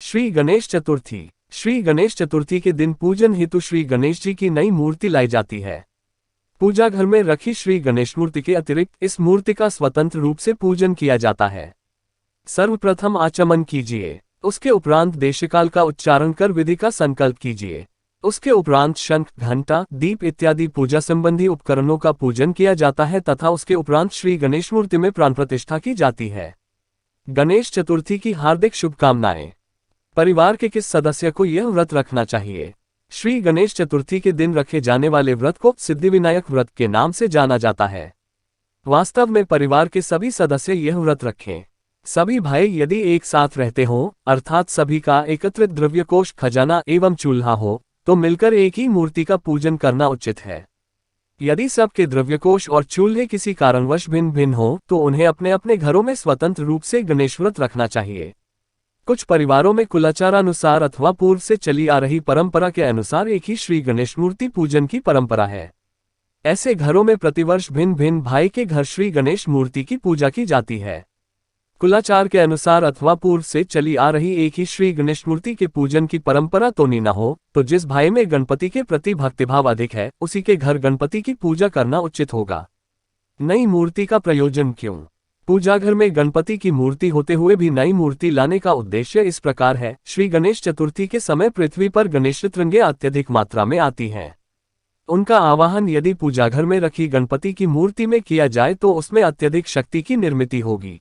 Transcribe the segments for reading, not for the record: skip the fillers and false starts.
श्री गणेश चतुर्थी। श्री गणेश चतुर्थी के दिन पूजन हेतु श्री गणेश जी की नई मूर्ति लाई जाती है। पूजा घर में रखी श्री गणेश मूर्ति के अतिरिक्त इस मूर्ति का स्वतंत्र रूप से पूजन किया जाता है। सर्वप्रथम आचमन कीजिए, उसके उपरांत देशकाल का उच्चारण कर विधि का संकल्प कीजिए। उसके उपरांत शंख, घंटा, दीप इत्यादि पूजा संबंधी उपकरणों का पूजन किया जाता है तथा उसके उपरांत श्री गणेश मूर्ति में प्राण प्रतिष्ठा की जाती है। गणेश चतुर्थी की हार्दिक शुभकामनाएं। परिवार के किस सदस्य को यह व्रत रखना चाहिए? श्री गणेश चतुर्थी के दिन रखे जाने वाले व्रत को सिद्धिविनायक व्रत के नाम से जाना जाता है। वास्तव में परिवार के सभी सदस्य यह व्रत रखें। सभी भाई यदि एक साथ रहते हों, अर्थात सभी का एकत्रित द्रव्यकोष, खजाना एवं चूल्हा हो, तो मिलकर एक ही मूर्ति का पूजन करना उचित है। यदि सबके द्रव्यकोष और चूल्हे किसी कारणवश भिन्न भिन्न हो, तो उन्हें अपने अपने घरों में स्वतंत्र रूप से गणेश व्रत रखना चाहिए। कुछ परिवारों में कुलाचारानुसार अथवा पूर्व से चली आ रही परंपरा के अनुसार एक ही श्री गणेश मूर्ति पूजन की परंपरा है। ऐसे घरों में प्रतिवर्ष भिन्न भिन्न भाई के घर श्री गणेश मूर्ति की पूजा की जाती है। कुलाचार के अनुसार अथवा पूर्व से चली आ रही एक ही श्री गणेश मूर्ति के पूजन की परंपरा तो नहीं न हो, तो जिस भाई में गणपति के प्रति भक्तिभाव अधिक है, उसी के घर गणपति की पूजा करना उचित होगा। नई मूर्ति का प्रयोजन क्यों? पूजा घर में गणपति की मूर्ति होते हुए भी नई मूर्ति लाने का उद्देश्य इस प्रकार है। श्री गणेश चतुर्थी के समय पृथ्वी पर गणेश तिरंगे अत्यधिक मात्रा में आती हैं। उनका आवाहन यदि पूजा घर में रखी गणपति की मूर्ति में किया जाए तो उसमें अत्यधिक शक्ति की निर्मिति होगी।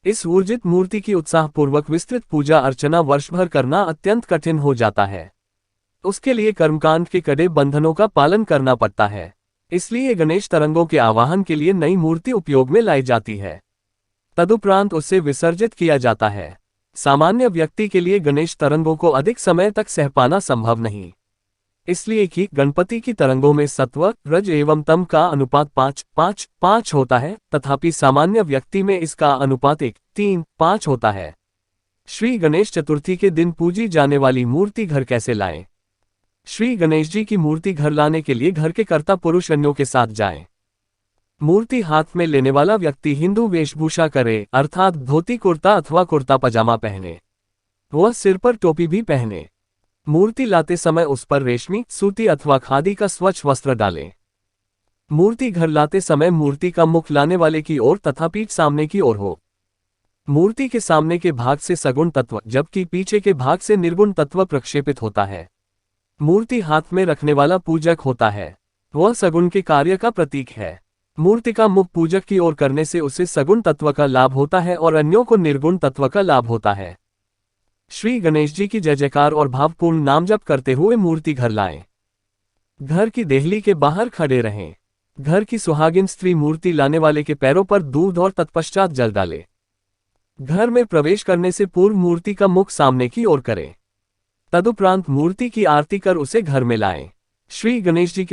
इस ऊर्जित मूर्ति की उत्साहपूर्वक विस्तृत पूजा अर्चना वर्ष भर करना अत्यंत कठिन हो जाता है। उसके लिए कर्मकांड के कड़े बंधनों का पालन करना पड़ता है। इसलिए गणेश तरंगों के आवाहन के लिए नई मूर्ति उपयोग में लाई जाती है। तदुपरांत उसे विसर्जित किया जाता है। सामान्य व्यक्ति के लिए गणेश तरंगों को अधिक समय तक सह पाना संभव नहीं, इसलिए कि गणपति की तरंगों में सत्व, रज एवं तम का अनुपात 5-5-5 होता है, तथापि सामान्य व्यक्ति में इसका अनुपात 1-3-5 होता है। श्री गणेश चतुर्थी के दिन पूजी जाने वाली मूर्ति घर कैसे लाएं? श्री गणेश जी की मूर्ति घर लाने के लिए घर के कर्ता पुरुष अन्यों के साथ जाएं। मूर्ति हाथ में लेने वाला व्यक्ति हिंदू वेशभूषा करे, अर्थात धोती कुर्ता अथवा कुर्ता पजामा पहने। वह सिर पर टोपी भी पहने। मूर्ति लाते समय उस पर रेशमी, सूती अथवा खादी का स्वच्छ वस्त्र डालें। मूर्ति घर लाते समय मूर्ति का मुख लाने वाले की ओर तथा पीठ सामने की ओर हो। मूर्ति के सामने के भाग से सगुण तत्व, जबकि पीछे के भाग से निर्गुण तत्व प्रक्षेपित होता है। मूर्ति हाथ में रखने वाला पूजक होता है, वह सगुण के कार्य का प्रतीक है। मूर्ति का मुख पूजक की ओर करने से उसे सगुण तत्व का लाभ होता है और अन्यों को निर्गुण तत्व का लाभ होता है। श्री गणेश जी की जय जयकार और भावपूर्ण नाम जप करते हुए मूर्ति घर लाएं। घर की देहली के बाहर खड़े रहें। घर की सुहागिन स्त्री मूर्ति लाने वाले के पैरों पर दूध और तत्पश्चात जल डाले। घर में प्रवेश करने से पूर्व मूर्ति का मुख सामने की ओर करें। तदुपरांत मूर्ति की आरती कर उसे घर में लाएं। श्री गणेश जी के